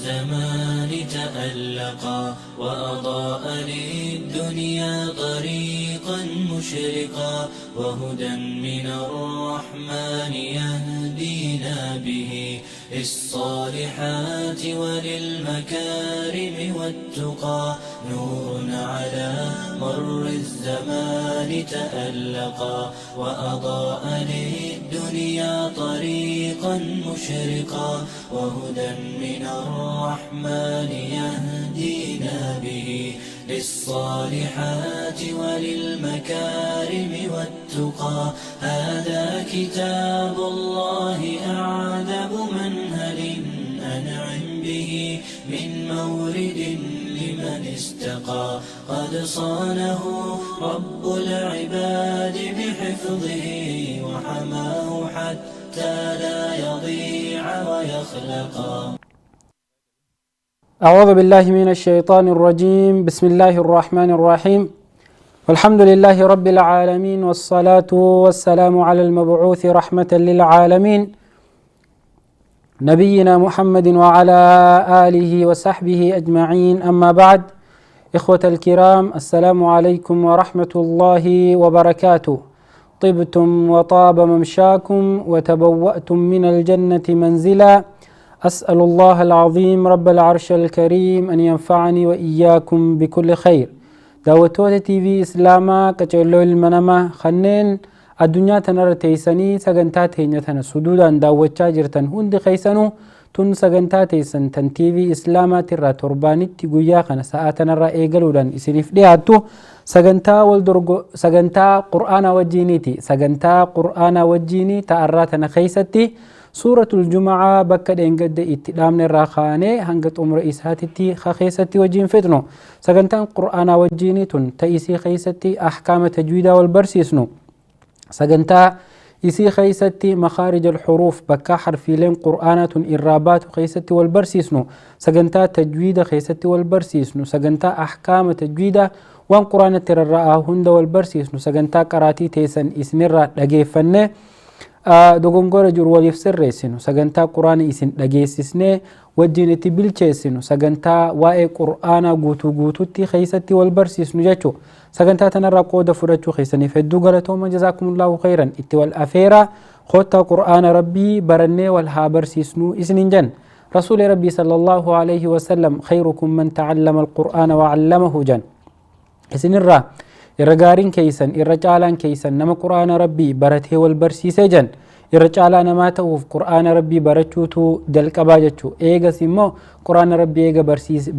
الزمان تألقا وأضاء للدنيا طريقا مشرقا وهدى من الرحمن يهدينا به للصالحات وللمكارم والتقى نور على مر الزمان تألقا وأضاء للدنيا طريقا مشرقا وهدى من الرحمن يهدينا به للصالحات وللمكارم والتقى هذا كتاب الله أعذب منهل أنعم به من مورد لمن استقى قد صانه رب العباد بحفظه وحماه حتى لا يضيع ويخلقا. أعوذ بالله من الشيطان الرجيم. بسم الله الرحمن الرحيم. والحمد لله رب العالمين والصلاة والسلام على المبعوث رحمة للعالمين نبينا محمد وعلى آله وصحبه أجمعين. أما بعد، إخوة الكرام، السلام عليكم ورحمة الله وبركاته. طبتم وطاب ممشاكم وتبوأتم من الجنة منزلا. أسأل الله العظيم رب العرش الكريم أن ينفعني وإياكم بكل خير. دعوتوت تي في إسلاما كجلو المنما خنين الدنيا تنر تيسني سغنتات هنيتنا سدودا دعوتشا جرتن هند خيسنو تن سغنتات تيسن تن تي في إسلاما ترى تربانيت تيقويا خنا ساعتنا را إيقلودان إسنف دياتو سغنتا والدرغو سغنتا قرآن وجينيتي سغنتا قرآن وجيني تأراتنا خيستي سورة الجمعة بكد انقد اتدامن الراخاني هنگت عمر إساتي خيستي وجين فتنو سغنتان قرآن وجيني تن تأيسي خيستي أحكام تجويدا والبرسيسنو سغنتا إسي خيستي مخارج الحروف بكا حرفيلين قرآنة إرابات خيستي والبرسيسنو سغنتا تجويدا خيستي والبرسيسنو سغنتا أحكام تجويدا وان قرآن تررآ هند والبرسيسنو سغنتا قراتي تيسن إسنرا لغيفنه dogongora jiru waliif sirreessinu sagantaa quraana isin dhageessisnee wajjin itti bilcheessinu sagantaa waa'ee qur'aanaa guutuutti keessatti wal barsiisnu jechuu sagantaa tanarraa qooda fudhachuu keessaniif hedduu galatooma jazaakumullahu khayran. itti wal afeeraa kottaa qur'aana rabbii barannee wal haa barsiisnu isinin jan rasuuli rabbii sallallahu alayhi wasallam khayrukum man ta'allama alqur'aana wa 'allamahu jan isinirraa irra gaariin keeysan irra caalaan keeysan nama qur'aana rabbii baratee wal barsiisee jan irra caalaa namaa ta'uuf qur'aana rabbii barachuutu jalqabaa jechuu eegas immoo qur'aana rabbii eega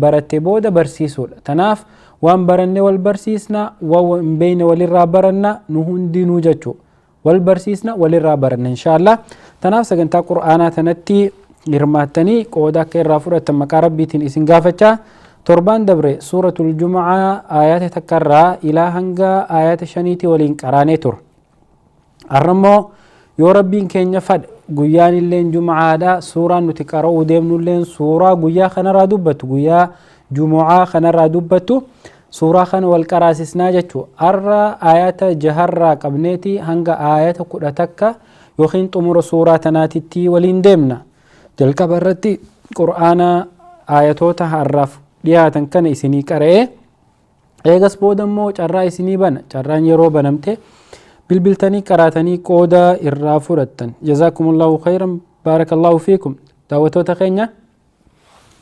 barattee booda barsiisuudha. tanaaf waan barannee wal barsiisna waan hin beekne walirraa baranna nu hundinuu jechuu wal barsiisna walirraa baranna inshaallah. tanaaf sagantaa qur'aanaa tanatti hirmaattanii qooda akka irraa fudhattan maqaa rabbiitiin isin gaafachaa. torban dabre suuratul jumu'aa ayata takkarraa ilaa hanga ayata shaniiti waliin qaraanee tur. arrammoo yoo rabbiin keenya fadhe guyyaan illeen jumu'aadha. suuraan nuti qara'uu deemnu illeen suuraa guyyaa kanarraa dubbattu guyyaa jumu'aa kanarraa dubbattu suuraa kana wal qaraasisnaa jechuu arra ayata jaharraa qabneeti hanga ayata 10 takka yookiin xumura suuraa tanaatitti waliin deemna. jalqaba irratti qur'aana ayatoota harraaf dhiyaatan kana isinii qara'ee eegas booda immoo carraa isinii bana carraan yeroo banamte bilbiltanii qaraatanii qooda irraa fudhattan. jazaakumullahu khayran baarakallahu fiikum. daawwattoota keenya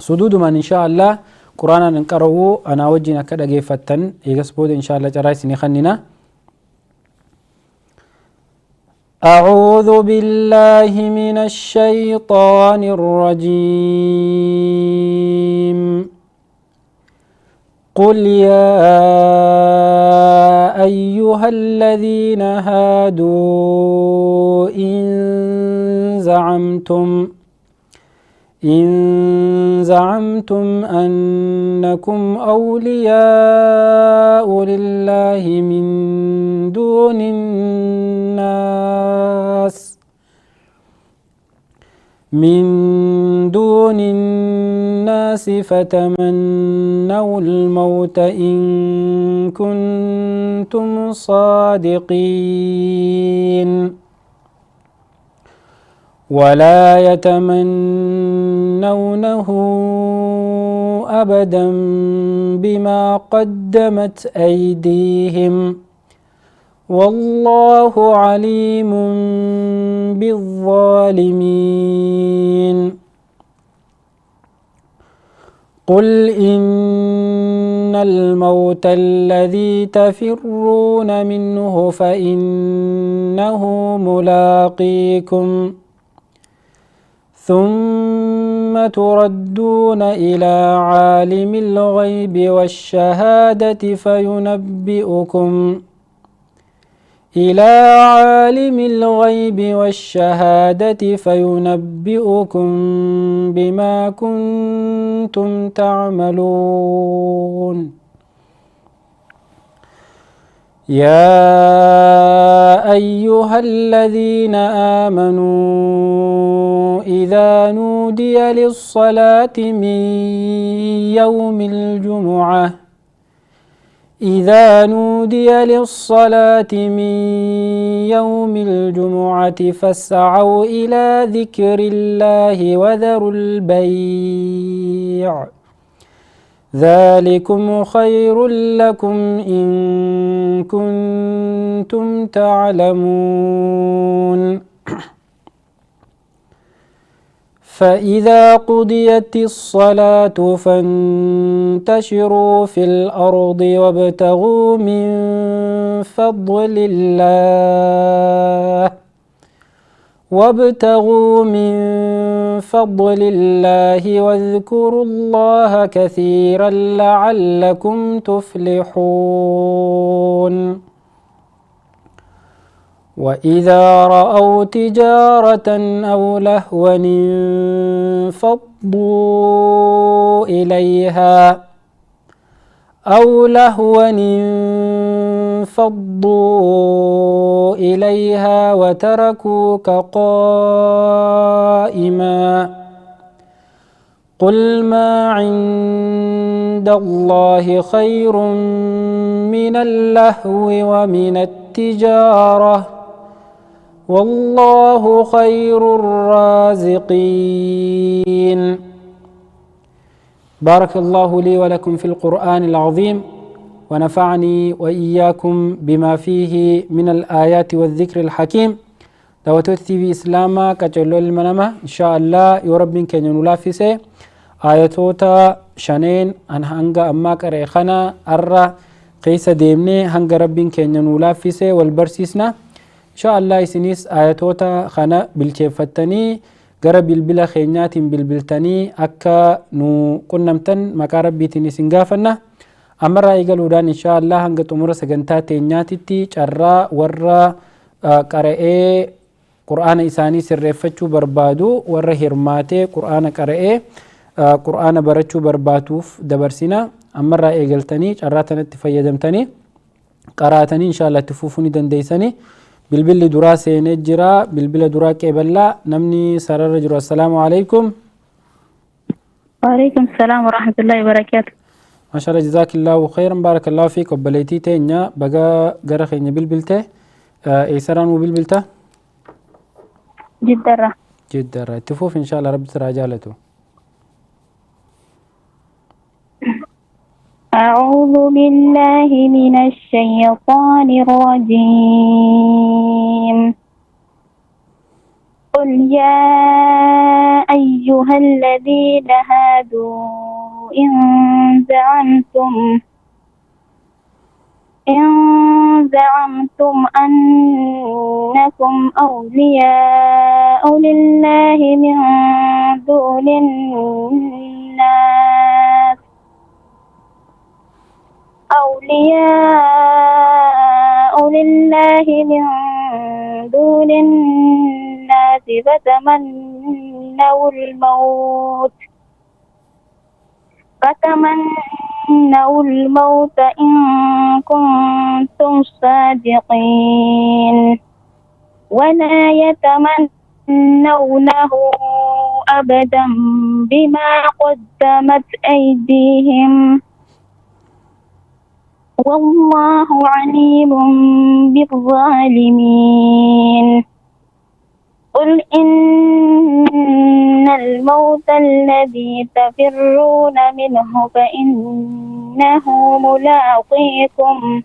suduudumaan inshaallah quraanaan qara'uu anaa wajjin akka dhageeffattan eegas booda inshaallah carraa isinii kennina. أعوذ بالله من الشيطان الرجيم. قل يا أيها الذين هادوا إن زعمتم أنكم أولياء لله من دون الناس فتمنوا الموت إن كنتم صادقين ولا يتمنونه أبدا بما قدمت أيديهم والله عليم بالظالمين. قل إن الموت الذي تفرون منه فإنه ملاقيكم ثم تردون إلى عالم الغيب والشهادة فينبئكم بما كنتم تعملون. يا أيها الذين آمنوا إذا نودي للصلاة من يوم الجمعة فاسعوا إلى ذكر الله وذروا البيع ذلكم خير لكم إن كنتم تعلمون. فإذا قضيت الصلاة فانتشروا في الأرض وابتغوا من فضل الله واذكروا الله كثيرا لعلكم تفلحون. وإذا رأوا تجارة أو لهوا انفضوا إليها وتركوك قائما. قل ما عند الله خير من اللهو ومن التجارة والله خير الرازقين. بارك الله لي ولكم في القرآن العظيم ونفعني وإياكم بما فيه من الآيات والذكر الحكيم. دوتوتي في إسلاما كجلو المنامة إن شاء الله يرب كن ينولافسه آياتوتا شنين أن هنگا أما كريخنا أرى قيس ديمني هنگا رب كن ينولافسه والبرسيسنا إن شاء الله سنيس آياتوتا خنا بالكيفتني غرب البلا خينات بالبلتني أكا نو قنمتن مكا ربي تنسنغافنا أمر إيقالودان إن شاء الله هنگا تمر سغنتا تينياتي چرا ورّا قرأي قرآن إساني سرفتشو بربادو ورّا هرماتي قرآن قرأي قرآن برچو برباتوف دبرسنا أمر إيقالتني چرا تنتفيدمتني قرأتني إن شاء الله تفوفوني دنديسني بالبل دراسة نجرا بالبل دراك إبلا نمني سرر جرا. السلام عليكم. وعليكم السلام ورحمة الله وبركاته. ما شاء الله جزاك الله خيرا بارك الله فيك. وبليتي تينيا بقى جرخي بالبلته إيسران وبالبلته جدرة تفوف إن شاء الله رب سراجالته. أعوذ بالله من الشيطان الرجيم. قل يا أيها الذين هادوا إن زعمتم أنكم أولياء لله من دون الناس فتمنوا الموت إن كنتم صادقين ولا يتمنونه أبدا بما قدمت أيديهم والله عليم بالظالمين. قل إن الموت الذي تفرون منه فإنه ملاقيكم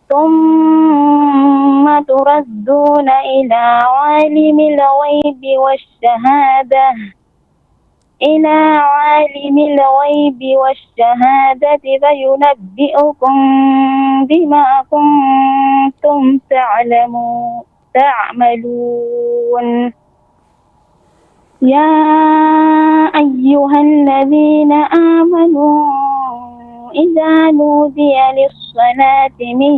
ثم تردون إلى عالم الغيب والشهادة فينبئكم بما كنتم تعملون. يا أيها الذين آمنوا إذا نودي للصلاة من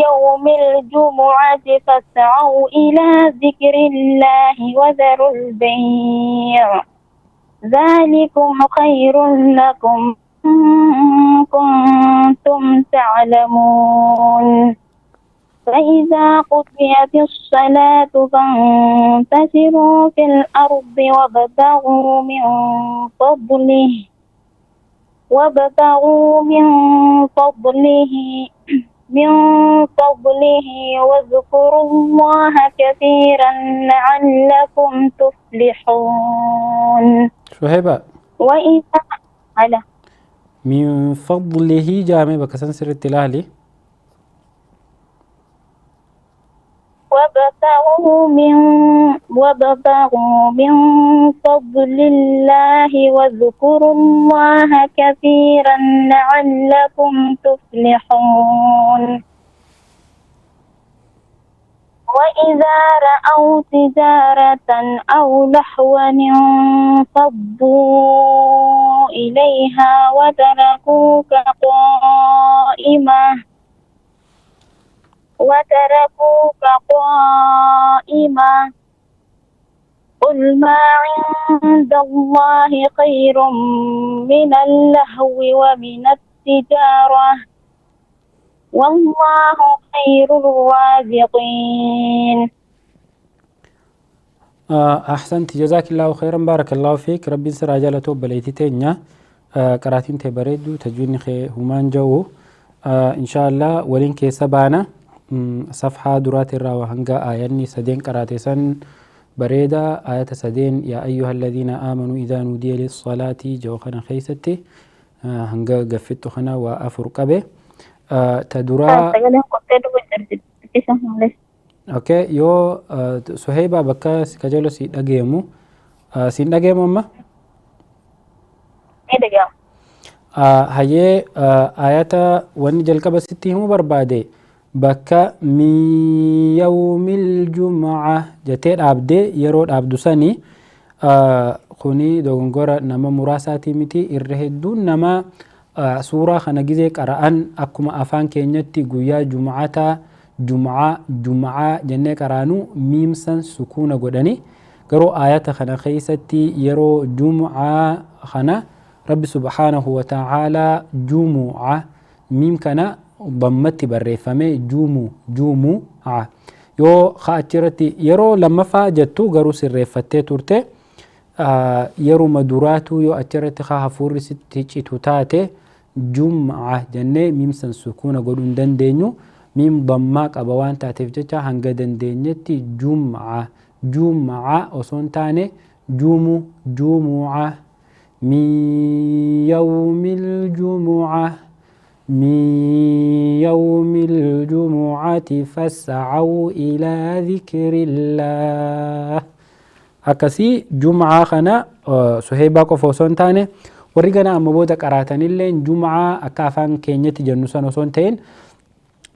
يوم الجمعة فاسعوا إلى ذكر الله وذروا البيع ذلكم خير لكم إن كنتم تعلمون. فإذا قضيت الصلاة فانتشروا في الأرض وابتغوا من فضله واذكروا الله كثيرا لعلكم تفلحون. شهيبة وإذا على من فضله جامع بكسن سر التلاهلي وابتغوا من فضل الله واذكروا الله كثيرا لعلكم تفلحون. وإذا رأوا تجارة أو لهوا انفضوا إليها وتركوك قائما قل ما عند الله خير من اللهو ومن التجارة والله خير الرازقين. أحسنت جزاك الله خيرا بارك الله فيك. ربي سر عجلته بليتي تينيا قراتين تبريدو تجوين خي همان جو إن شاء الله ولين كي سبانا صفحة درات الراوة هنگا آياني سدين قراتي سن بريدة آية سدين يا أيها الذين آمنوا إذا نودي للصلاة جوخنا خيستي هنگا قفتو خنا وأفر قبه تدرا اوكي يو سهيبة بكا سكجلو سي دغيمو سين دغيمو ما دغيم هي آيات ون جلقب ستي هم بربادي بكا من يوم الجمعة جتير عبدي يرود عبدو سني خوني دوغنغورا نما مراساتي متي الرهدون نما سورة خنجزي قرآن أكما أفان كينيتي قويا جمعة جنة قرانو ميمسن سكونة قدني قرو آيات خنا خيستي يرو جمعة خنا رب سبحانه وتعالى جمعة ميم كنا ضمتي بريفمي جمعة يو خاطرتي يرو لما فاجتو قرو سريفتي تورتي يرو مدوراتو يو أترتي خاها فوري ستيجي تاتي جمعة جنة ميمسن سكونة قدون دندينيو ميم ضماك أبوان تاتيف جتا هنگا دندينيتي جمعة وصون تاني جمعة من يوم الجمعة فاسعوا إلى ذكر الله أكسي جمعة خنا سهيبا كفوسون تاني ورغنا أما بودا قراتن اللين جمعة أكافان كينيتي جنوسان وصون تين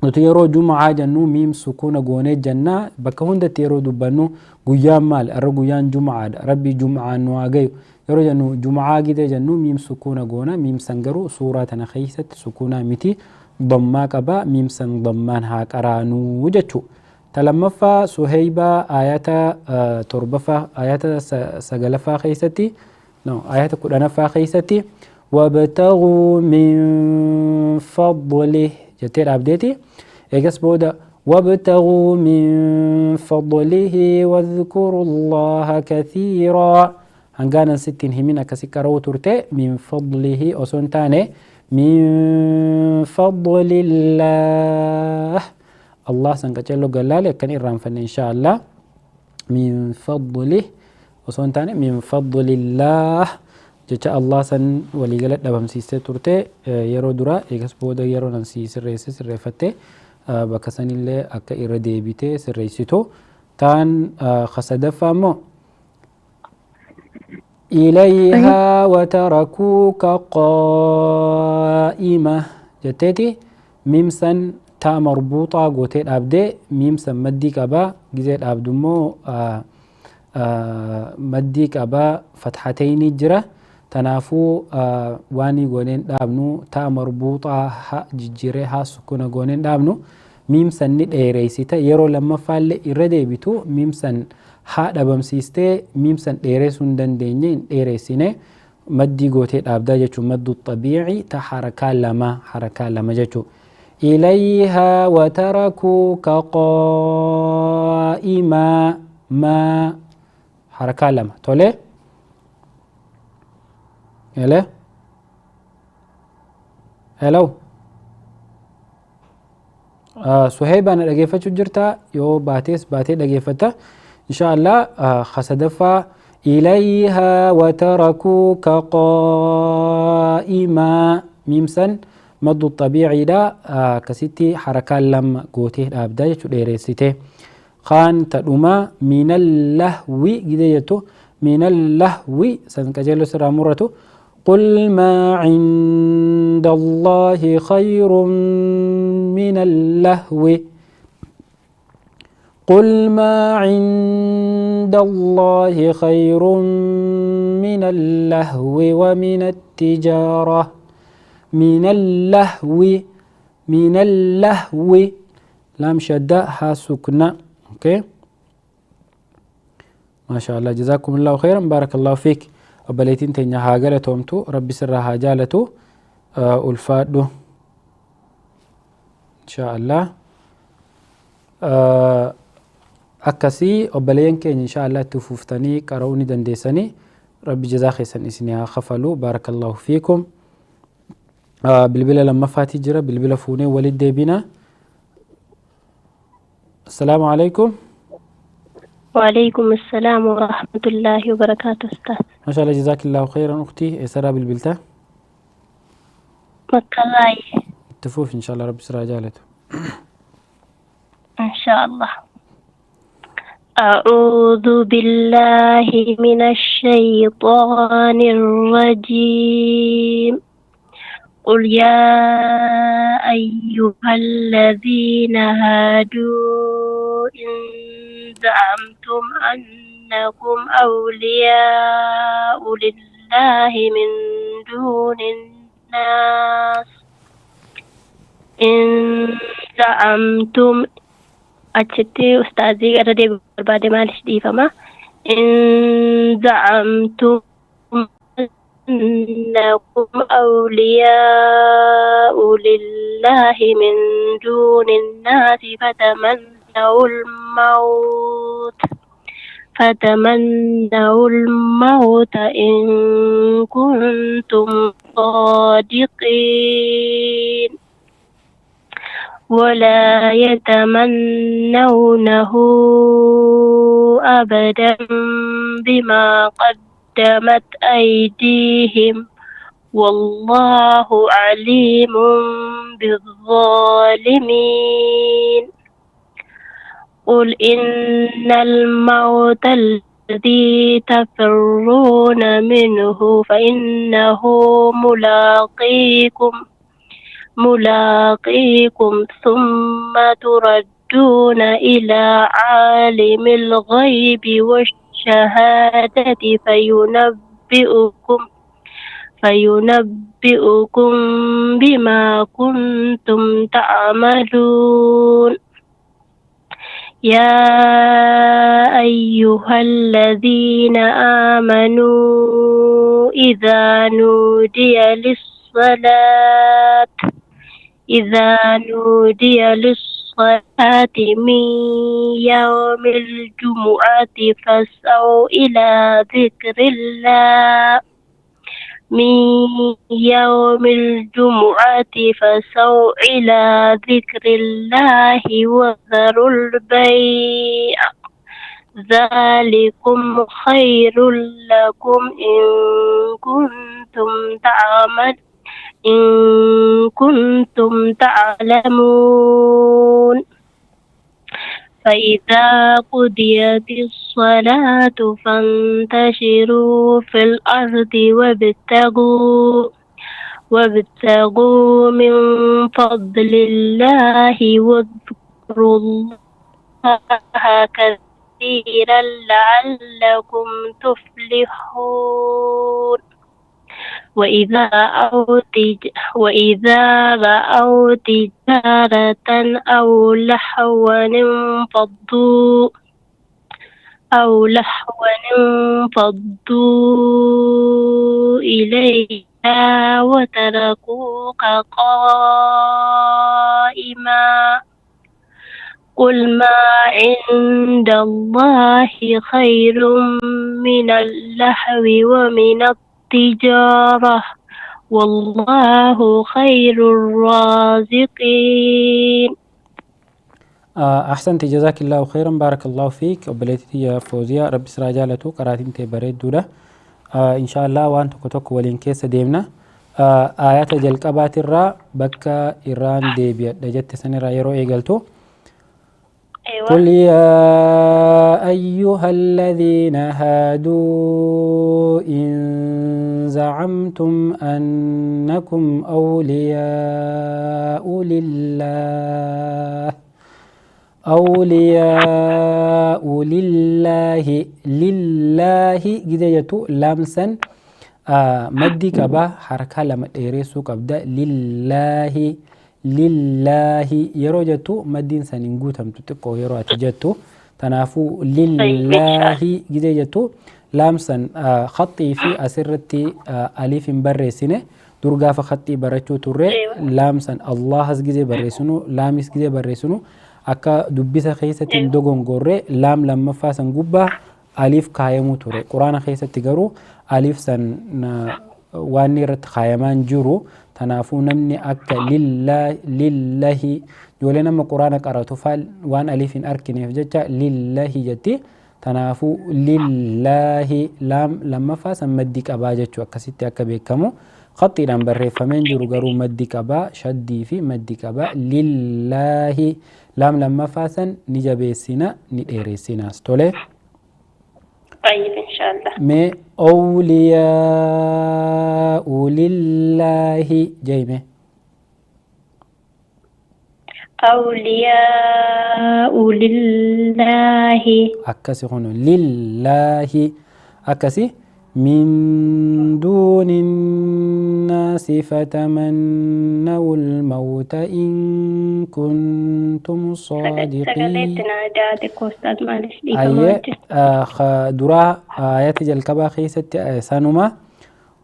نتيرو جمعة جنو ميم سكونة غوني جنة بكا هند تيرو دبانو غيان مال أرو غيان جمعة ربي جمعة نواغيو يرو جنو جمعة جدا جنو ميم سكونة غونا ميم سنگرو سورة نخيست سكونة متي ضما قبا ميم سن ضمان هاك أرانو وجتشو تلمفا سهيبا آيات تربفا آيات سغلفا خيستي آيات قرآنفا خيستي وابتغوا من فضله جتير عبدتي إيجاس بودا وابتغوا من فضله واذكروا الله كثيرا هنغانا ستين همينا كسكرو ترتي من فضله أسنتاني من فضل الله الله سنكتشلو قلالي كان إرام فن إن شاء الله من فضله وصونتاني من فضل الله جتا الله سن ولي قلت دبهم سيستي تورتي يرو درا إيقس بودا يرو ننسي سريسي سريفتي بكسن اللي أكا إردي بيتي سريسيتو تان خسدفا مو إليها وتركوك قائمة جتتي ميمسن تا مربوطة قوتي أبدي ميمسن مديك أبا جزيت أبدمو مديك أبا فتحتين جرة تنافو واني قونين دابنو تا مربوطة ججيري ها سكونة قونين دابنو ميمسن ند إيريسيتا يرو لما فال إردي بيتو ميمسن ها دبم سيستي ميمسن إيريسون دندينين إيريسيني مدي قوتي أبدا جتو مد الطبيعي تا حركة لما جتو إليها وتركوك قائما ما حركة لما تولي يلا هلو سهيب أنا لقيفة جرتا يو باتي لقيفة إن شاء الله خسدفا إليها وتركوك قائما ميمسن مد الطبيعي دا كسيتي حركة لما قوتي أبدا يتو خان تدوما من اللهو جديتو من اللهو سنكجلو سرا مرتو قل ما عند الله خير من اللهو قل ما عند الله خير من اللهو ومن التجارة من اللهو لام شدة ها سكنة اوكي ما شاء الله جزاكم الله خيرا بارك الله فيك وبليتين تنيا هاجلة تومتو ربي سرها جالتو ألفادو إن شاء الله أكسي وبلين كين إن شاء الله تفوفتني كروني دندسني ربي جزاخي سن إسنها خفلو بارك الله فيكم بالبلا لما فاتي جرى بالبلا فوني ولد ديبنا السلام عليكم. وعليكم السلام ورحمة الله وبركاته أستاذ. ما شاء الله جزاك الله خيرا أختي سرى بالبلتا مكراي تفوف إن شاء الله رب سرى جالته إن شاء الله. أعوذ بالله من الشيطان الرجيم. قل يا أيها الذين هادوا إن زعمتم أنكم أولياء لله من دون الناس إن زعمتم أجتي أستاذي أردي بعد ما نشدي فما إن زعمتم أنكم أولياء لله من دون الناس فتمنوا الموت إن كنتم صادقين ولا يتمنونه أبدا بما قدمت أيديهم والله عليم بالظالمين. قل إن الموت الذي تفرون منه فإنه ملاقيكم ثم تردون إلى عالم الغيب والشهادة فينبئكم بما كنتم تعملون. يا أيها الذين آمنوا إذا نودي للصلاة من يوم الجمعة فاسعوا إلى ذكر الله من يوم الجمعة فسعوا إلى ذكر الله وذروا البيع ذلكم خير لكم إن كنتم تعلمون فإذا قضيت الصلاة فانتشروا في الأرض وابتغوا من فضل الله واذكروا الله كثيرا لعلكم تفلحون وإذا رأوا تجارة أو لهوا انفضوا إليها وتركوك قائما قل ما عند الله خير من اللهو ومن التجارة والله خير الرازقين. أحسنت جزاك الله خيرا بارك الله فيك وبليتي يا فوزية رب سراجالتو قراتين تبريد دودا إن شاء الله وانتو كتوك ولين كيس ديمنا آيات جلقبات الرا بكا إيران ديبيا دجت سنرا يرو إيقلتو قل يا أيها الذين هادوا إن زعمتم أنكم أولياء لله جديتو لامسا مدي كبا حركة لما تيريسو كبدا لله يروجتو مدين سننقوتم تتقو يرو أتجتو تنافو لله جديتو لامسا خطي في أسرتي أليف برسينه درجة فخطي برچو توري لامسا الله جدي برسونو لامس جدي برسونو أكا دبيسا خيسة دوغون غوري لام لما فاسن قبا أليف كايمو توري قرآن خيسة تقرو أليف سن واني رت خايمان جورو تنافو نمني أكا لله يولينا ما قرآن قرأتو فال وان أليف أركن يفججا لله جتي تنافو لله لام لما فاسن مدك أباجتو أكا ستي أكا بيكمو خطي لان بريفمين جرو قرو مدك أبا شدي في مدك أبا لله لام لما فاسن نجابيسينا نيريسينا استولي طيب إن شاء الله مي أولياء لله جيمه أولياء لله أكسي خونو لله أكسي من دون الناس فتمنوا الموت إن كنتم صادقين. أيه درا آيات جلكبا خيست سانوما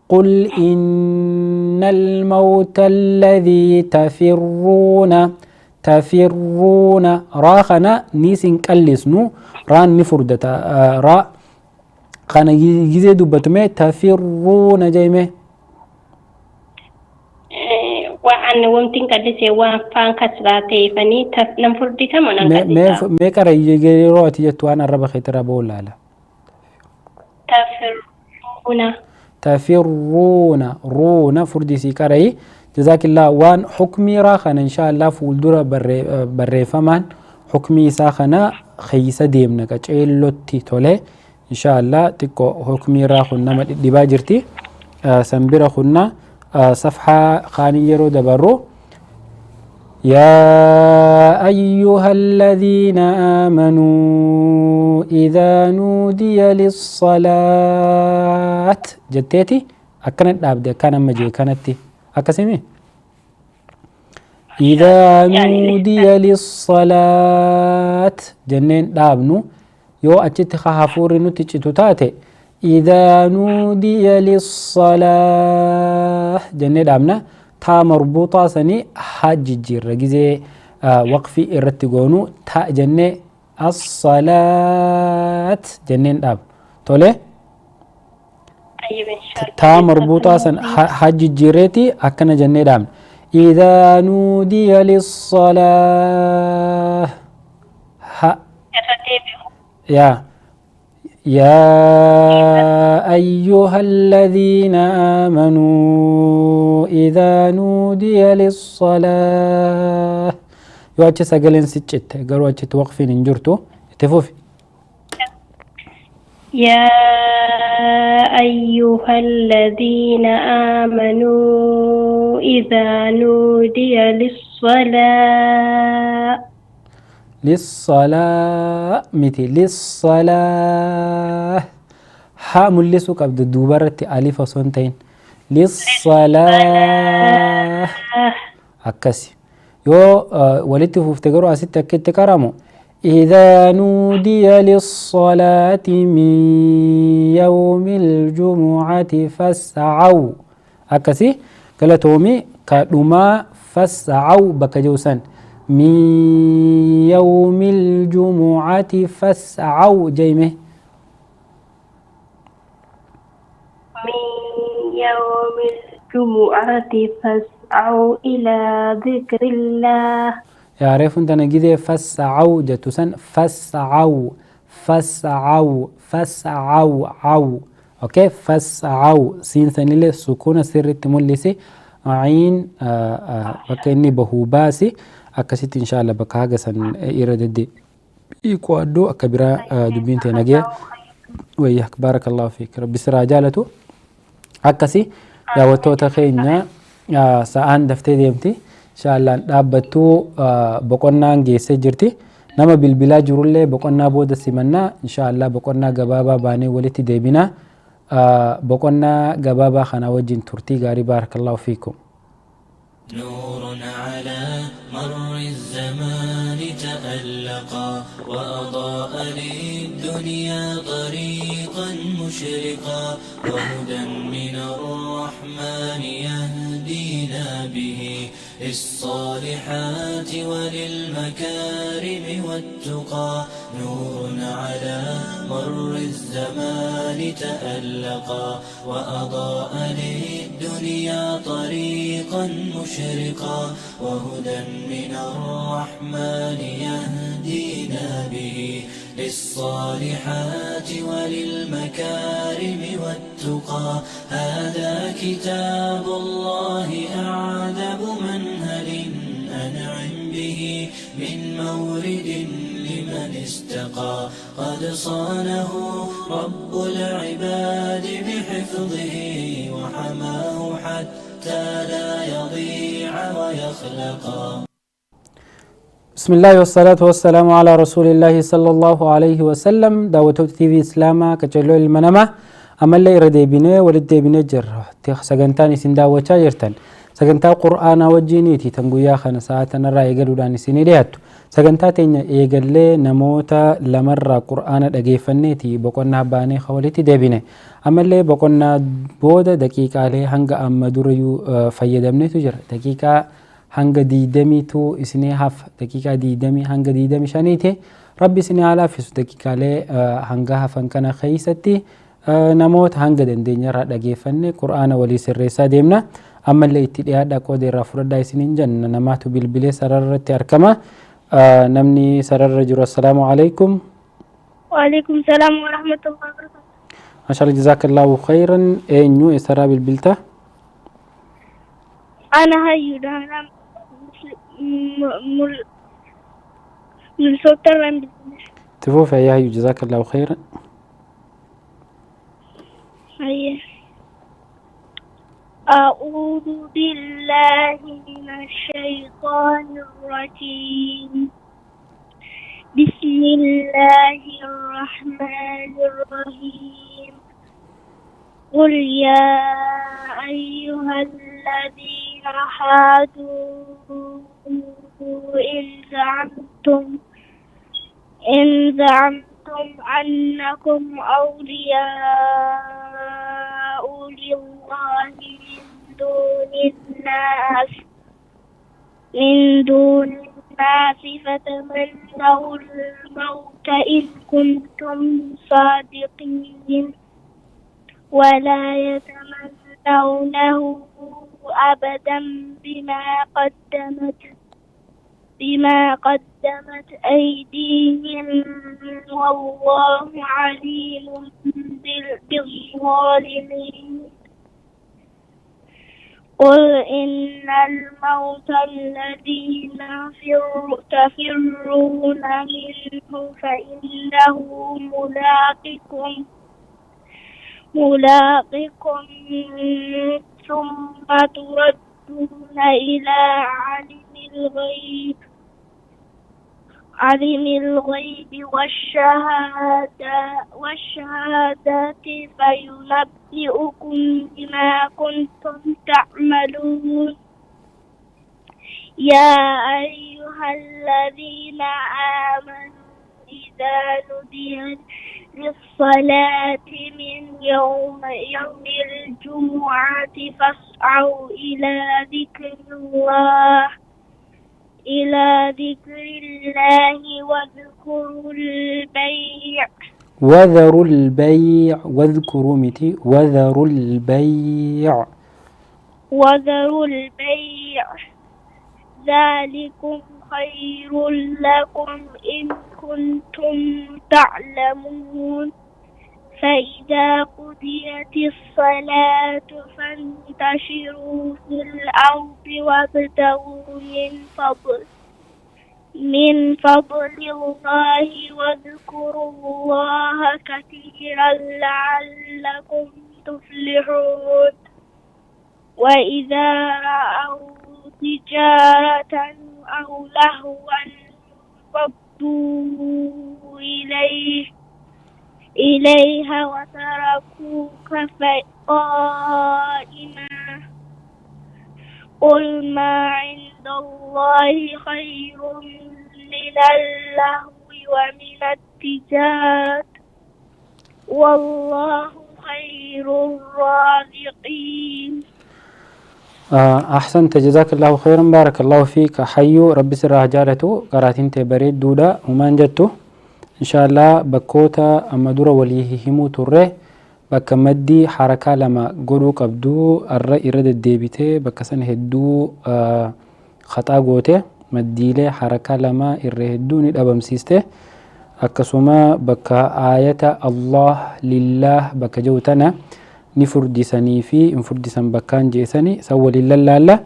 قل إن الموت الذي تفرون راخنا نيسن كالسنو ران نفردتا را خانا جيزي دوبتمي تفرون جايمي وأن ومتين كدسي وان فان كسراتي فني نفردي كمان مي كارا يجي رواتي جتوان الربا خيترا بولا لا تفرون رونا فردي سي كاراي جزاك الله وان حكمي راخنا إن شاء الله فولدورا بري فمان حكمي ساخنا خيسا ديمنا كچيلوتي تولي إن شاء الله تكو حكمي راخنا دباجرتي سنبرا خنا صفحة خاني يرو دبرو يا أيها الذين آمنوا إذا نودي للصلاة جتيتي أكنت أبدا كان مجي كانتي أكسمي إذا نودي للصلاة جنين دابنو يو أجت خافور نتيجة تاتي إذا نودي للصلاة جنين دابنا تا مربوطة سني حاج جير رجزي وقفي الرتقونو تا جنة الصلاة جنين داب تولي طيب إن شاء الله. تا مربوطة سن حج جيريتي أكنا جنة دام إذا نودي للصلاة يا أيها الذين آمنوا إذا نودي للصلاة يوجه سجلين سجت قالوا وجه توقفين انجرتو تفوفي يا أيها الذين آمنوا إذا نودي للصلاة متي للصلاة ها ملسو قبض الدوبرة ألف وصنتين للصلاة أكسي يو ولدت ففتقروا أستة كت كرامو إذا نودي للصلاة من يوم الجمعة فاسعوا أكسي قالتومي كدما فاسعوا بكجوسان من يوم الجمعة فاسعوا جيمه من يوم الجمعة فاسعوا إلى ذكر الله. يعرف انت نجد فاسعوا جتوسن فاسعوا عو اوكي فاسعوا سين ثاني سكون سر التملسي عين بكني بهوباسي أكسيت إن شاء الله بكاجا سن إيرددي إيكوادو أكبرا دبين تناجي وياك بارك الله فيك ربي سراجالته أكسي يا وتوتا خينيا سأن دفتي ديمتي إن شاء الله دابتو بقولنا نجي سجرتي نما بالبلا جرولة بقولنا بود سمنا إن شاء الله بقولنا جبابا باني ولتي ديبنا بقولنا جبابا خنا وجين ترتي غاري بارك الله فيكم. نور على مر الزمان تألقا وأضاء للدنيا طريقا مشرقا وهدى من الرحمن يهدينا به للصالحات وللمكارم والتقى نور على مر الزمان تألقا وأضاء للدنيا طريقا مشرقا وهدى من الرحمن يهدينا به للصالحات وللمكارم والتقى هذا كتاب الله أعذب منهل أنعم به من مورد لمن استقى قد صانه رب العباد بحفظه وحماه حتى لا يضيع ويخلقا. بسم الله والصلاة والسلام على رسول الله صلى الله عليه وسلم. دعوة تي في إسلاما كجلو المنامة أمل لي ردي بني ولد بني جرة سجنتاني سنداوة جرتان سجنتا قرآن وجينيتي تنقويا خنا ساعتنا رأي قالوا داني سيني دياتو سجنتا تيني إيقال لي نموتا لمرة قرآن دقيفنيتي بقولنا باني خولتي ديبيني أمل لي بقولنا بودا دقيقة عليه هنگا أما دوريو فيدمني تجر دقيقة هنگا ديدميتو إسني هاف دقيقة ديدمي هنگا ديدمي شانيتي ربي سني على فيسو دقيقة لي هنگا هفن كان خيستي نموت هنگا دندين را دقيفني قرآن ولي سرسا ديمنا أما اللي اتدياد أقود الرافر دايسين جن نماتو بالبلي سرر تركما نمني سرر رجل السلام عليكم. وعليكم السلام ورحمة الله وبركاته. ما شاء الله جزاك الله خيرا. نيو إسرا بالبلتا أنا هاي دانا من سلطان تفوف يا هاي جزاك الله خيرا. هاي أعوذ بالله من الشيطان الرجيم بسم الله الرحمن الرحيم قل يا أيها الذين هادوا إن زعمتم أنكم أولياء لله من دون الناس فتمنوا الموت إن كنتم صادقين ولا يتمنونه أبدا بما قدمت أيديهم والله عليم بالظالمين. قل إن الموت الذي تفرون منه فإنه ملاقكم ثم تردون إلى عالم الغيب والشهادة فينبئكم بما كنتم تعملون. يا أيها الذين آمنوا إذا نودي للصلاة من يوم الجمعة فاسعوا إلى ذكر الله وذروا البيع ذلكم خير لكم إن كنتم تعلمون. فإذا قضيت الصلاة فانتشروا في الأرض وابتغوا من فضل الله واذكروا الله كثيرا لعلكم تفلحون. وإذا رأوا تجارة أو لهوا انفضوا إليها وتركوك قائما. قل ما عند الله خير من اللهو ومن التجارة والله خير الرازقين. أحسنت جزاك الله خيرا بارك الله فيك حيو ربي سرها جالته قراتين تبريد دودا ومان جتو إن شاء الله بكوتا أما دورا وليه همو تره بك مدي حركة لما قلو قبدو الرأي رد الديبته بك سن هدو خطا قوته مديله حركة لما الرهدو ندابم سيسته أكسوما بك آية الله لله بك جوتنا نفردسني في انفردسن بكان جيسني سوى لله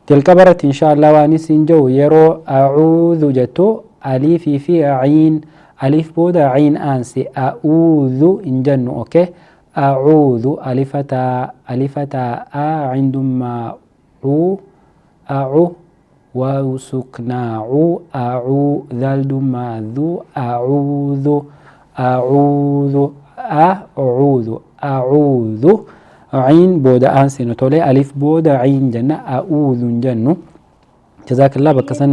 تلك إن شاء الله وانسين جو يرو أعوذ جتو أليف في عين ألف بودا عين أنسي أعوذ إن جنو أوكي أعوذ ألفتا عندما أعو وسكنا أعو ذال دما ذو أعوذ أعوذ عين بودا أنسي نتولي ألف بودا عين جنة أعوذ جنو جزاك الله بكسن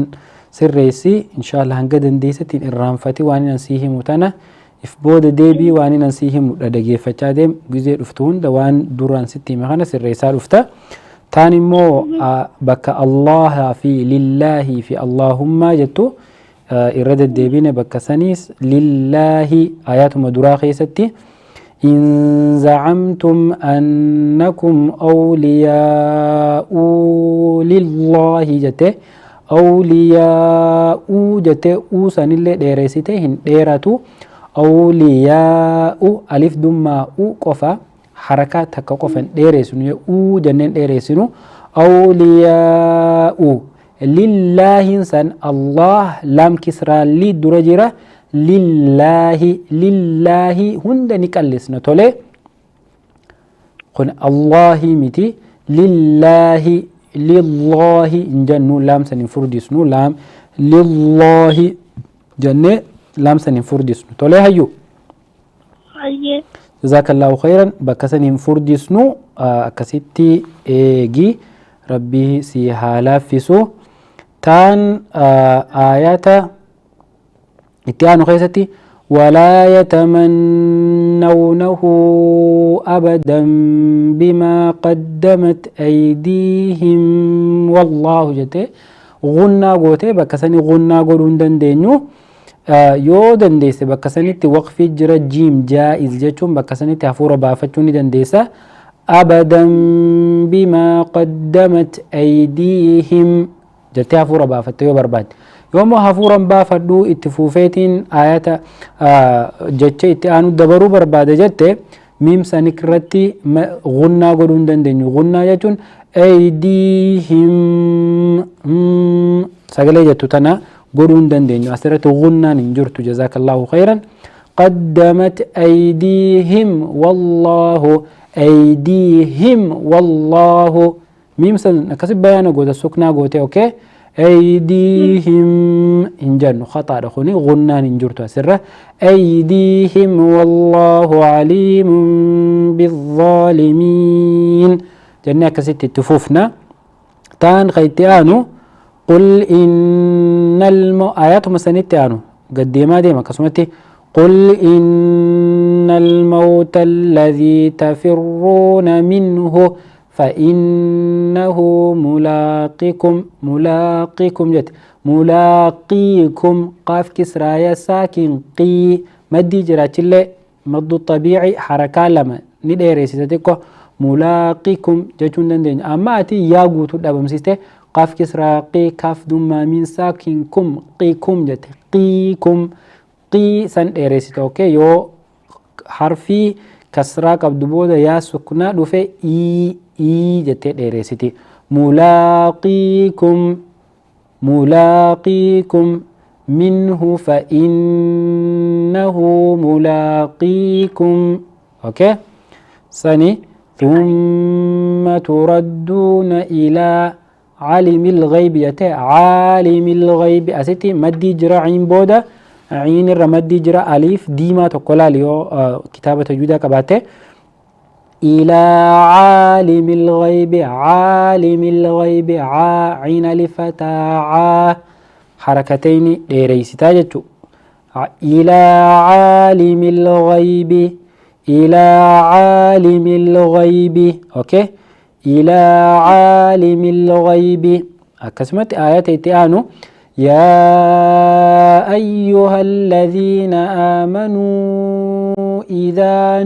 سريسي إن شاء الله هنقدن ديستين الرانفتي واني ننسيه متانا if booda deebii waan inan sii himudha dhageeffachaa deem gizee dhuftuun waan duraan sitti hime kana sirreessaa dhufta taan immoo bakka allaha fi lillaahi fi allaahummaa jettu irra deddeebine bakka saniis lillaahi ayaatuma duraa keessatti إن زعمتم أنكم أولياء لله جته أولياء جته أوسان اللي ديرسيتهن ديراتو أولياء ألف دما أو قفا حركات تكا قفا ديرسنو أو جنن ديرسنو أولياء لله إنسان الله لام كسرى لي درجرة لله هند نكالسنا تولي قل الله متي لله جنو لام سنفردسنو لام لله جنة لام سنفردسنو تولي هيو جزاك الله خيرا بكسن فردسنو كسيتي ايجي ربي سيها لافسو تان آيات اتيانو خيستي ولا يتمنونه أبدا بما قدمت أيديهم والله جته غنى قوته بكسني غنى قولون دندينو yoo dandeesse bakka sanitti waqfii jira jiim jaa'iz jechuun bakka sanitti hafuura baafachuu ni dandeessa. abadan bimaa qaddamat aydiihim jettee hafuura baafatte yoo barbaadde. yoommoo hafuuran baafadhuu itti fuufeetiin ayata jecha itti aanu dabaruu barbaade jette miim sanik irratti gunnaa godhuu hin dandeenyu. gunnaa jechuun aydiihim sagalee jettu tana godhuu hin dandeenyu. asirratti gunnaan hin jirtu. jazaakallahu khayran. qaddamat aydiihim wallahu aydiihim wallahu miim san akkasi bayaana goota suknaa goote okay. أيديهم إنجان خطأ خوني غنان إنجرتها سرة أيديهم والله عليم بالظالمين جنة كست تفوفنا تان خيتيانو قل إن آيات مسانيتيانو قديما ديما كسمتي قل إن الموت الذي تفرون منه فإنه ملاقيكم جت ملاقيكم قاف كسرايا ساكن قي مدي جراتشلي مد الطبيعي حركة لما نديري سيتكو ملاقيكم جتون دندين أما أتي ياغو تدابم سيستي قاف كسرا قي كاف دم من ساكنكم قيكم جت قيكم قي سن ديري سيتو اوكي يو حرفي كسرا قبض يا سكنا دوفي إي جتة ديريسيتي ملاقيكم منه فإنه ملاقيكم أوكي ثاني ثم تردون إلى عالم الغيب يتي عالم الغيب أسيتي مدي جرا عين بودا عين الرمدي جرا أليف ديما تقول ليو كتابة جودا كباته إلى عالم الغيب عين لفتا حركتين ديريسي تاجتو إلى عالم الغيب أوكي إلى عالم الغيب أكسمت آيات إتيانو يا أيها الذين آمنوا إذا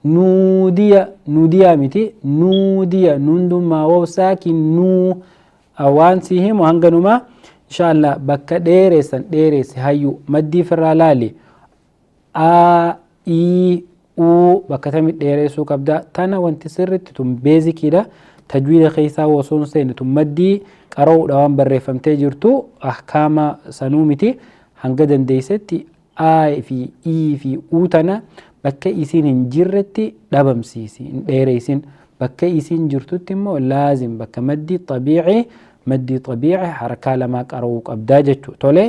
نودي متي نودي نندما وساكن نو أوانسهم وهنغنما إن شاء الله بك ديرس هيو مدي فرالالي إي أو بك تمت ديرسو كبدا تانا وانت سرت تم بيزي كده تجويد خيسا وصون سين تم مدي قرو دوام بريفمتي جرتو أحكام سنومتي هنغدن ديستي في إي في أو تانا bakka isin hin jirretti dhabamsiisi hin dheereysin bakka isin jirtutti immoo laazim bakka maddi xabiici harakaa lamaa qara'uu qabdaa jechuu tole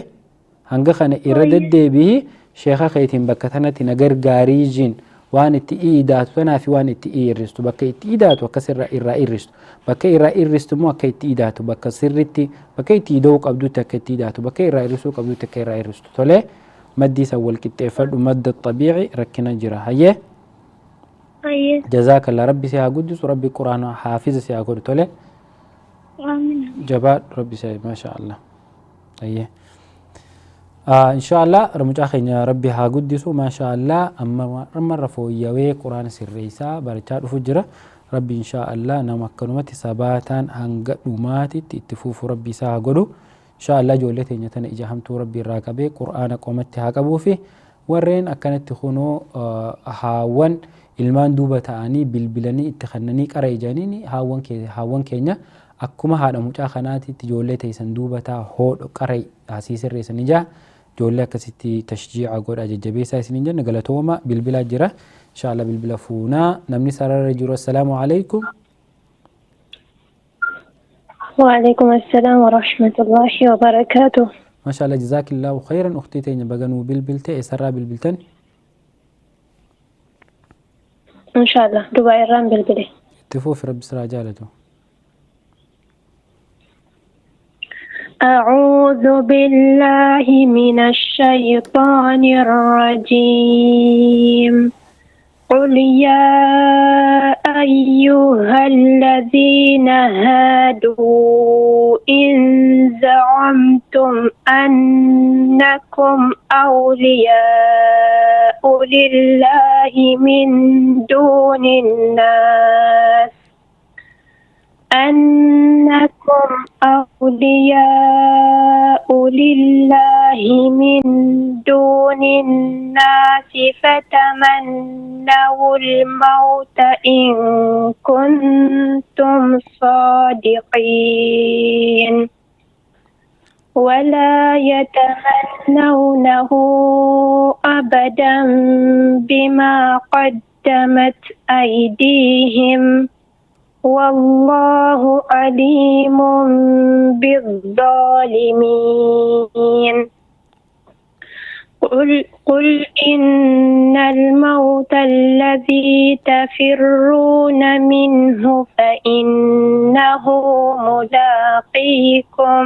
hanga kana irra deddeebihi sheeka keetiin bakka tanatti nagar gaarii jiin waan itti iidaatu tanaa fi waan itti irristu bakka itti iidaatu akkas irraa irristu bakka irraa irristu immoo akka itti iidaatu bakka sirritti bakka itti iida'uu qabdutti akka itti iidaatu bakka irraa irrisuu qabdutti akka irraa irristu tole مدي سوال كتفرد مد الطبيعي ركنا جرا هيه جزاك الله ربي سيها قدس وربي قرآن حافظ سيها قدس تولي آمين جبال ربي سيها ما شاء الله هيه إن شاء الله رمج أخي ربي ها قدس ما شاء الله أما مرة فويوي قرآن سريسا برجال فجرة ربي إن شاء الله نمكنمتي ثباتا هنقدماتي تتفوف ربي سيها قدس إن شاء الله جولتي نتنا إجاهمتو ربي الراكبي قرآن قومتي هاقبو فيه ورين أكانت تخونو هاوان ilmaan duuba ta'anii bilbilanii itti kannanii qara ijaanini haawwan keenya akkuma haadha mucaa kanaatitti ijoollee teessan duuba ta'a hoodho qara asii sirreessan ijaa ijoollee akkasitti tashjiica godha jajjabeessaa isiniin jenna galatooma bilbilaa jira inshallah bilbila fuunaa namni sarara jiru assalaamu alaykum وعليكم السلام ورحمة الله وبركاته ما شاء الله جزاك الله خيرا أختي تيني بغنو بالبلتة إسرى بالبلتن إن شاء الله دبا إيران بالبلي تفوف رب سرى جالته أعوذ بالله من الشيطان الرجيم قل يا أيها الذين هادوا إن زعمتم أنكم أولياء لله من دون الناس فتمنوا الموت إن كنتم صادقين ولا يتمنونه أبدا بما قدمت أيديهم والله عليم بالظالمين قل إن الموت الذي تفرون منه فإنه ملاقيكم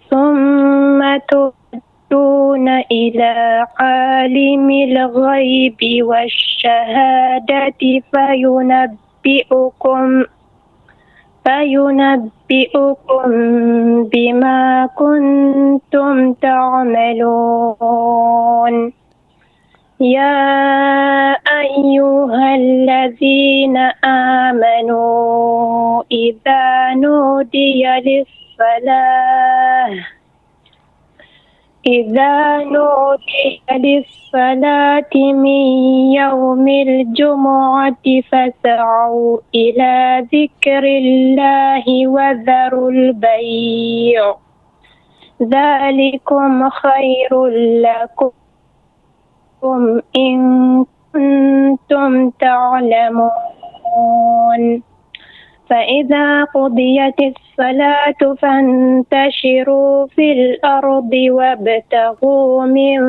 ثم تردون إلى عالم الغيب والشهادة فينبئكم بما كنتم تعملون يا أيها الذين آمنوا إذا نودي للصلاة من يوم الجمعة فاسعوا إلى ذكر الله وذروا البيع ذلكم خير لكم إن كنتم تعلمون فإذا قضيت الصلاة فانتشروا في الأرض وابتغوا من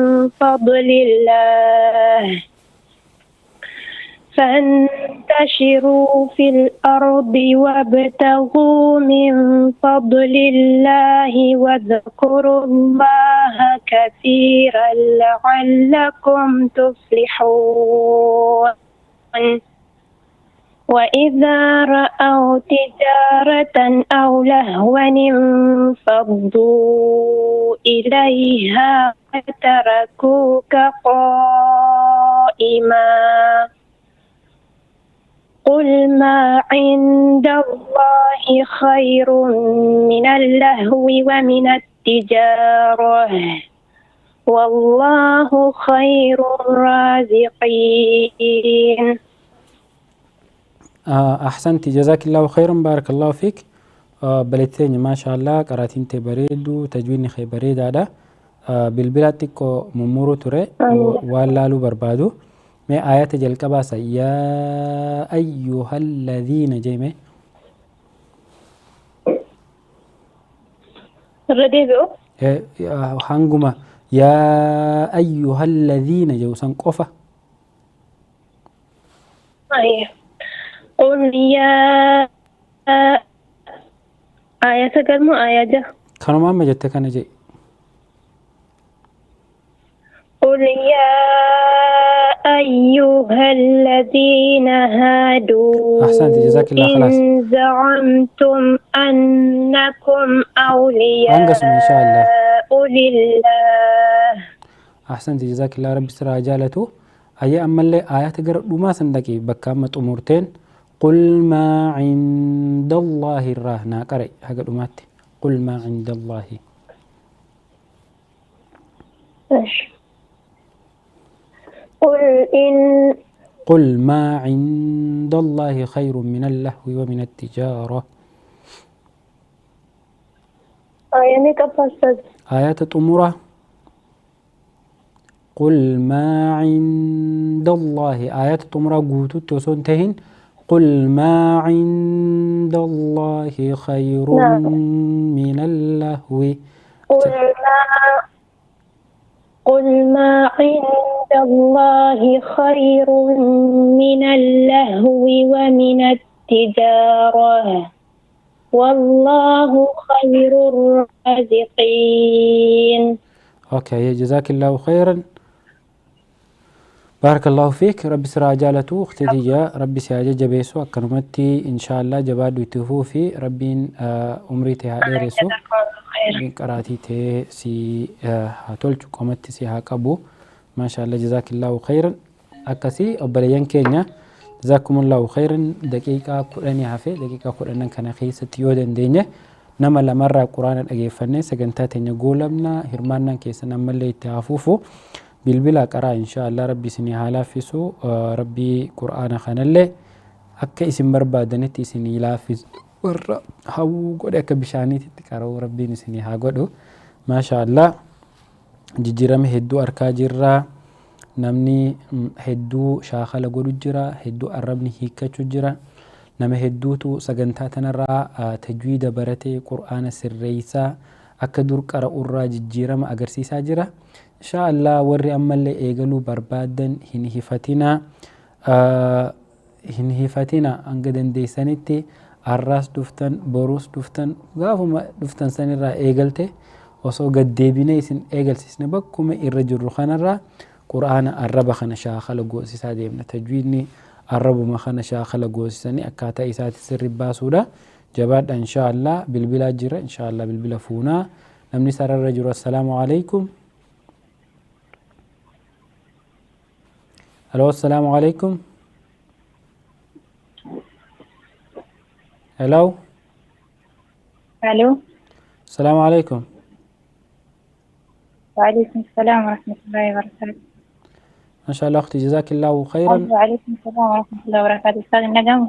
فضل الله واذكروا الله كثيرا لعلكم تفلحون وإذا رأوا تجارة أو لهوا انفضوا إليها وتركوك قائما قل ما عند الله خير من اللهو ومن التجارة والله خير الرازقين. أحسنت جزاك الله خيرا بارك الله فيك. بلتين ما شاء الله قراتين تبريدو تجويني خي بريد هذا بالبلاتيكو ممورو تري والالو بربادو ما آيات جلقباسا يا أيها الذين جيمي رديبو هانغوما يا أيها الذين جوسان قفا قل يا آية قرمو آية جا كانوا ما جدت كان جي قل يا أيها الذين هادوا أحسنت جزاك الله خلاص إن زعمتم أنكم أولياء أنقسم إن شاء الله لله أحسنت جزاك الله رب سرا جالته أي أما اللي آيات قرأ ما سندكي بكامة أمورتين قل ما عند الله الراهنا قرأي هكذا أماتي قل ما عند الله قل ما عند الله خير من اللهو ومن التجارة آيات الأمورة قل ما عند الله آيات الأمورة قوتو توسون تهين قل ما عند الله خير من اللهو قل ما عند الله خير من اللهو ومن التجارة والله خير الرازقين. أوكي جزاك الله خيرا. بارك الله فيك ربي سرا جالتو اختي يا ربي سياجة جبيسو أكرمتي إن شاء الله جباد ويتفو في ربين عمري تهادي رسو ربين قراتي تي سي هاتولج قومتي سي هاكابو ما شاء الله جزاك الله خيرا أكسي أبريان كينيا جزاكم الله خيرا دقيقة قرآني هافي دقيقة قرآن كان خيسة تيودن دينيا نما لمرة قرآن الأجيفني سجنتات نقولنا هرمانا كيسنا ملي تعفوفو بالبلا قرا إن شاء الله ربي سني هالافسو ربي قرآن خانله أكا اسم بربادنت سني لافز ورا هاو قد أكا بشاني تتكارو ربي نسني هاقودو ما شاء الله جيجيرام هدو أركا جرا نمني هدو شاخل قدو جرا هدو أربني هيكا جرا نما هدو تو سجنتاتنا را تجويد برتي قرآن سريسا أكا دور قرأ الرا جيجيرام أغرسيسا جرا إن شاء الله وري أما اللي إيقلو بربادن هنهفتنا أنقدن دي سنتي الراس دفتن بروس دفتن غافو ما دفتن سن را إيقلتي وصو قد ديبيني سن إيقل سيسن بكما إرجل رخان را قرآن الرب خان شاخل قوسيسا ديمنا تجويدني الرب ما خان شاخل قوسيساني أكاتا إسات سر باسودا جباد إن شاء الله بالبلا جرى إن شاء الله بالبلا فونا نمني سر الرجل السلام عليكم الو السلام عليكم الو الو السلام عليكم وعليكم السلام ورحمة الله وبركاته. ما شاء الله أختي جزاك الله خيرا. وعليكم السلام ورحمة الله وبركاته. أستاذ النجم.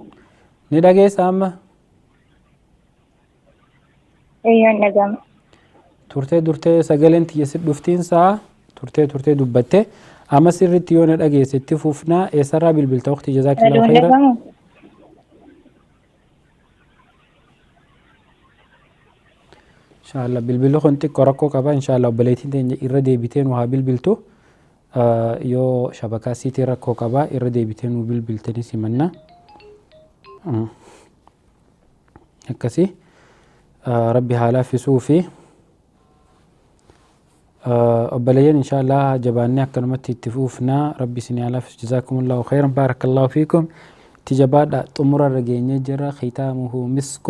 نداقي سامة. أيوة النجم. turtee sagaleen tiyya si dhuftiin sa'a turtee dubbatte amma sirritti yoo na dhageessetti fufnaa eessarraa bilbilta waqtii jazaakillahu khayran. inshallah bilbilli kun xiqqoo rakkoo qaba inshallah obboleettiin teenya irra deebiteen waa bilbiltu yoo shabakaa siitii rakkoo qaba irra deebiteen nu bilbiltanii simanna akkasi rabbi haalaa fisuu fi أبليين إن شاء الله جباني أكلمت تفوفنا ربي سني على جزاكم الله خيرا بارك الله فيكم تجباد تمر الرجيني جرى ختامه مسك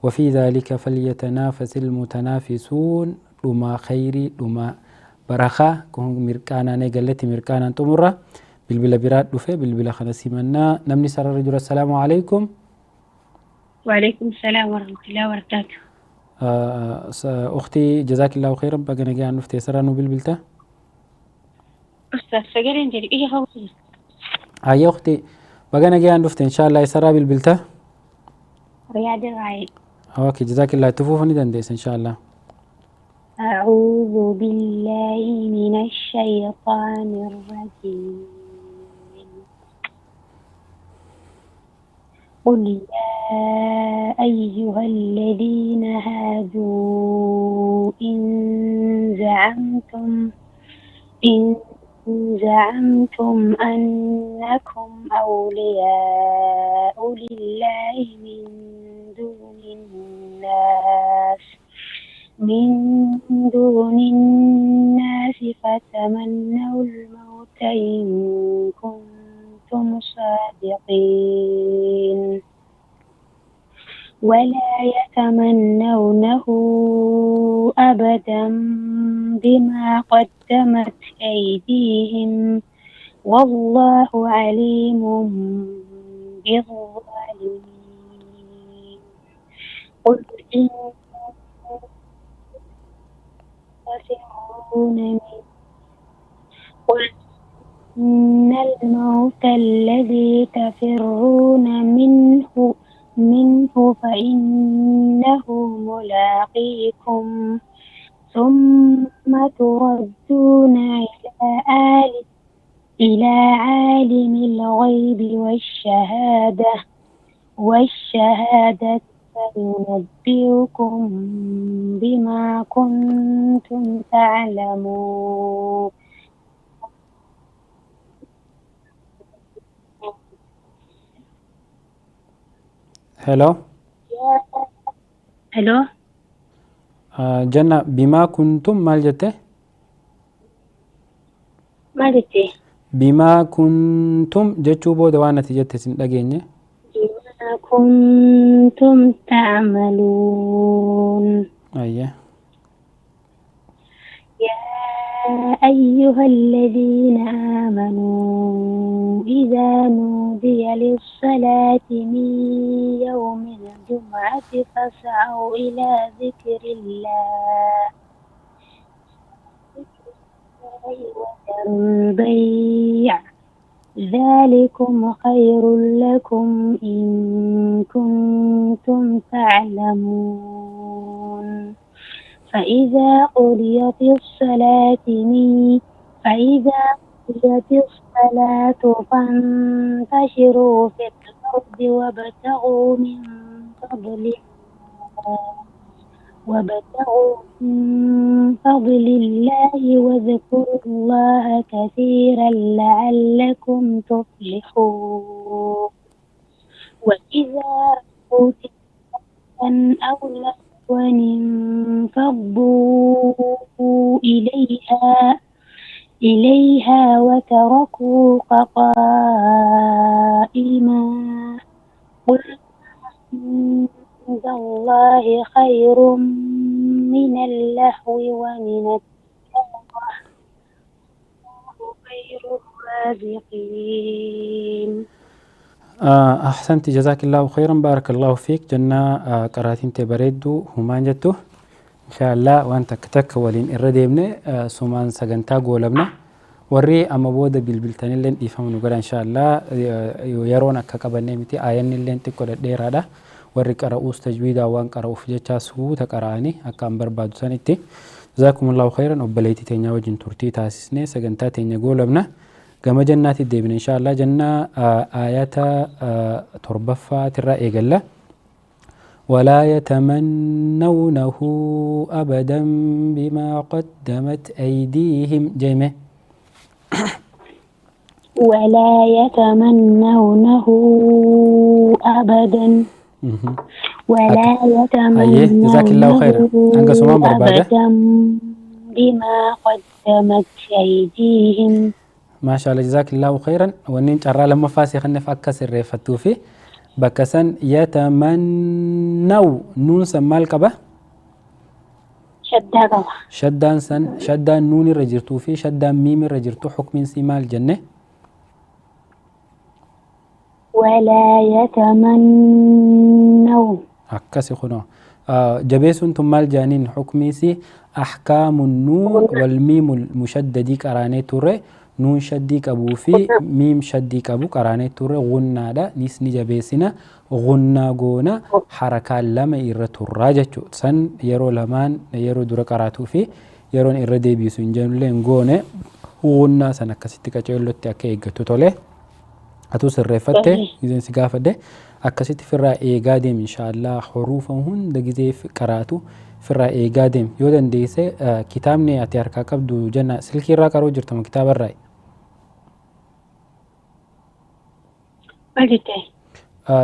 وفي ذلك فليتنافس المتنافسون لما خيري لما برخة كون مركانا نجلتي مركانا تمر بالبلا براد دفع بالبلا خنسي منا نمني سر الرجل السلام عليكم. وعليكم السلام ورحمة الله وبركاته. أختي جزاك الله خيرا بقى نجي عن نفتي سرانو بالبلتا أستاذ سجلين جري إيه خوصي هاي أختي بقى نجي عن نفتي إن شاء الله يسرى بالبلتا رياض الرعي. أوكي جزاك الله تفوفني دندس إن شاء الله. أعوذ بالله من الشيطان الرجيم. قل يا أيها الذين هادوا إن زعمتم أنكم أولياء لله من دون الناس فتمنوا الموت إن كنتم صادقين ولا يتمنونه أبدا بما قدمت أيديهم والله عليم بالظالمين. قل إن الموت الذي تفرون منه فإنه ملاقيكم ثم تردون إلى عالم الغيب والشهادة فينبئكم بما كنتم تعلمون. هلو ألو جنة بما كنتم مال جته ما قلتي بما كنتم جتشو بود وانا تجت سن دغيني بما كنتم تعملون ايه يا أيها الذين آمنوا إذا نودي للصلاة من يوم الجمعة فاسعوا إلى ذكر الله وذروا البيع ذلكم خير لكم إن كنتم تعلمون فإذا قضيت الصلاة فانتشروا في الأرض وابتغوا من فضل الله واذكروا الله كثيرا لعلكم تفلحون وإذا أوتوا أو لهوا انفضوا إليها وتركوك قائما قل عند الله خير من اللهو ومن التلاوة خير الرازقين. أحسنت جزاك الله خيرا بارك الله فيك جنة قراتين تبردو همان جتو إن شاء الله وانت كتك ولين الرديمنا سومان سجنتا قولبنا وري أما بودا بالبلتان اللي يفهمون نقول إن شاء الله يرون كقبل نمتي آيان اللي تقول الدير هذا وري قرأوس تجويدا وان قرأوا في جتاسو تقرأني أكام بربادو سنتي جزاكم الله خيرا وبليتي تنيا وجن ترتي تاسسني سجنتا تنيا قولبنا كما جنات الدين إن شاء الله جنة آيات تربفة الرأي قال ولا يتمنونه أبدا بما قدمت أيديهم جيمة ولا يتمنونه أبدا ولا جزاك الله خيرا أبدا بما قدمت أيديهم ما شاء الله جزاك الله خيرا ونين جرى لما فاسي خلنا فكسر ريفتو في بكسن يتمنوا نون سمال كبه شدان سن شدان نون رجرتو في شدان ميم رجرتو حكم سمال جنة ولا يتمنوا أكسي خنا جبيس ثم الجانين حكمي سي أحكام النون والميم المشدد كراني توري نون شديك أبو في ميم شديك أبو قراني توري غنى دا نسني جبيسنا غنى غونا حركة لما إرتو الراجة سن يرو لمان يرو دور قراتو في يرون إردي بيسو إنجان لين غونة غنى سنة كسيتك جيلو تيكي إيغتو تولي أتو سرفته إذن سقافة ده أكسيت في الرأي قادم إن شاء الله حروفهم دقيزي في قراتو في الرأي قادم يودن ديسي كتابني أتياركا قبدو جنة سلكي راكا رو جرتم كتاب الرأي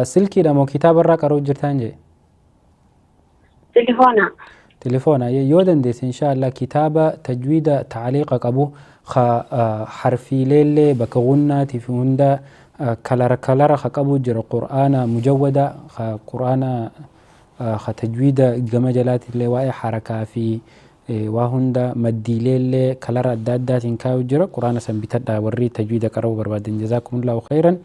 سلكي دمو كتاب الراكا رو جرتان جي تليفونا يودن ديسي إن شاء الله كتابة تجويد تعليق قبو حرفي ليلي بكغنة تفهندا كالارا خقبو جر قرآن مجودة قرآن تجويد جمجلات اللي واي حركة في وهندا مديلي كالارا دادات إنكاو جر قرآن سنبتدا وري تجويد كرو بربادين جزاكم الله خيرا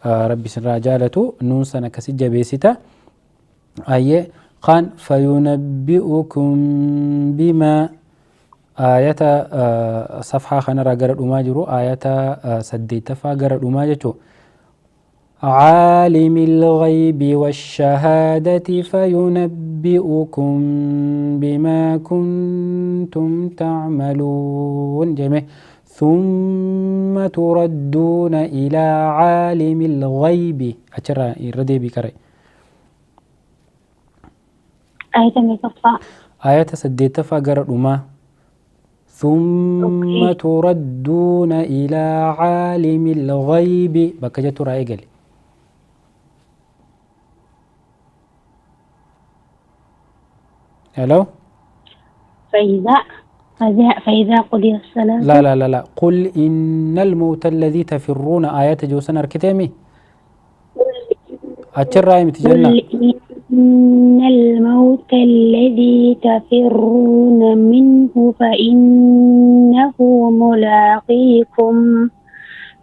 ربي سنراجالتو نون سنة كسجة بيسيتا آية قان فينبئكم بما آية صفحة خنا راجر أماجرو آية سديت فاجر أماجتو عالم الغيب والشهادة فينبئكم بما كنتم تعملون جميع ثم تردون إلى عالم الغيب أشرا يردي بكري آية سديت فاجر أمه ثم تردون إلى عالم الغيب بكجة رأيقل هلو فإذا قضي الصلاة. لا لا لا لا، قل إن الموت الذي تفرون آيات جوسنا الكتامي أتشرى متجنة. قل إن الموت الذي تفرون منه فإنه ملاقيكم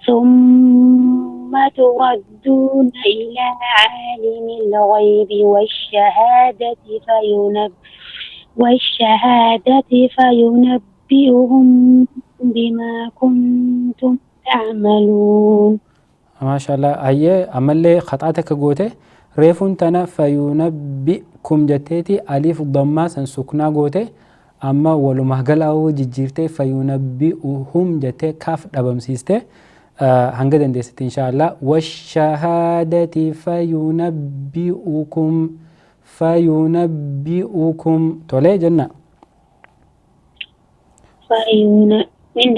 ثم تردون إلى عالم الغيب والشهادة فينبئهم بما كنتم تعملون. ما شاء الله. هي أملي خطأتك قوته ريفون تنا فينبئكم جتيتي ألف ضمّا سنسكنا قوته أما ولو مهجل أو جيرته فينبئهم جتة كاف دبم سيسته هنقدر ندست إن شاء الله. والشهادة فينبئكم تولي جنة من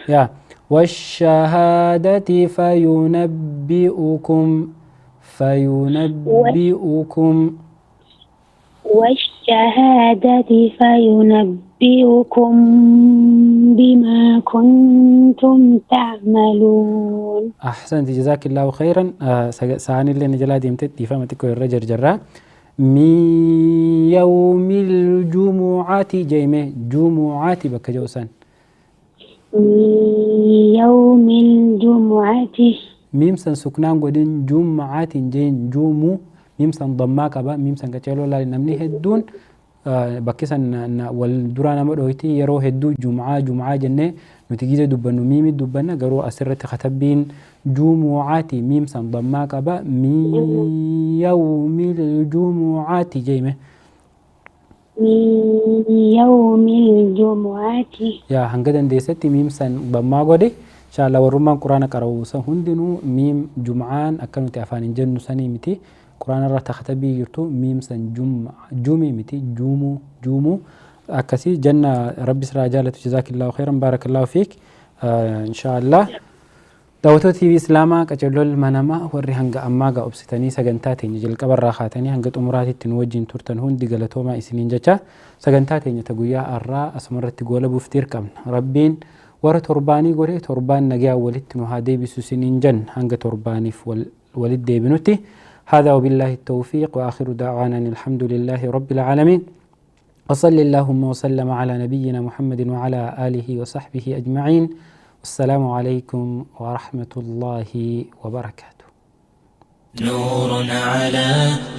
يا والشهادة فينبئكم والشهادة فينبئكم بما كنتم تعملون. أحسنت جزاك الله خيرا. ساني اللي نجلا ديمتت دي فهمتك الرجر جرا من يوم الجمعة جيمة جمعة بك جوسان يوم الجمعة ميم سن سكنان قدين جمعة جين جومو ميم سن ضماك با ميم سن كتشلو لا نمني هدون بكسن والدرانا مدويتي يرو هدو جمعة جنة نتيجة دبنو ميم دبنا قرو أسرة ختبين جمعة ميم سن ضماك با من يوم الجمعة جيمة من يوم الجمعة يا هنقدن دي ستي ميم سن ضما قدي إن شاء الله ورمان قرآن قرأوا سهندنو ميم جمعان أكنو تعفان جنو سني متي قرآن را تختبي يرتو ميم سن جومي متي جومو أكسي جنة ربي سرا جالة جزاك الله خيرا بارك الله فيك. إن شاء الله دعوتو تي في إسلاما كجلول منما وري هنگا أماغا أبستاني سغنتاتي نجل قبر راخاتني هنگا أمراتي تنوجين تورتن هون دي غلطو ما إسنين جاچا سغنتاتي نتقويا الرا أسمرت تقول بفتير كمن ربين ورا ترباني غوري تربان نجا ولدت نهادي بسوسنين جن هنگا ترباني ولد دي بنوتي. هذا وبالله التوفيق وآخر دعوانا الحمد لله رب العالمين وصلى اللهم وسلم على نبينا محمد وعلى آله وصحبه أجمعين. السلام عليكم ورحمة الله وبركاته. نور على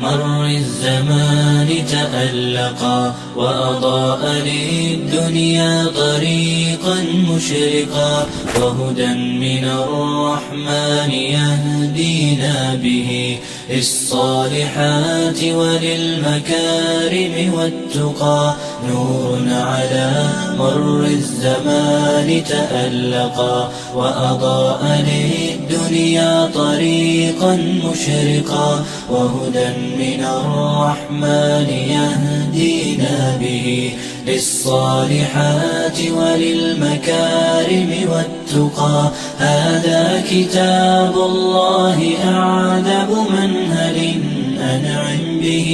مر الزمان تألقا وأضاء للدنيا طريقا مشرقا وهدى من الرحمن يهدينا به للصالحات وللمكارم والتقى. نور على مر الزمان تألقا وأضاء للدنيا طريقا مشرقا وهدى من الرحمن يهدينا به للصالحات وللمكارم والتقى. هذا كتاب الله أعذب منهل أنعم به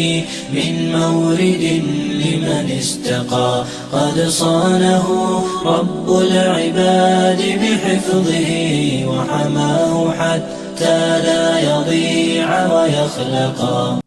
من مورد لمن استقى. قد صانه رب العباد بحفظه وحماه حتى لا يضيع ويخلقا.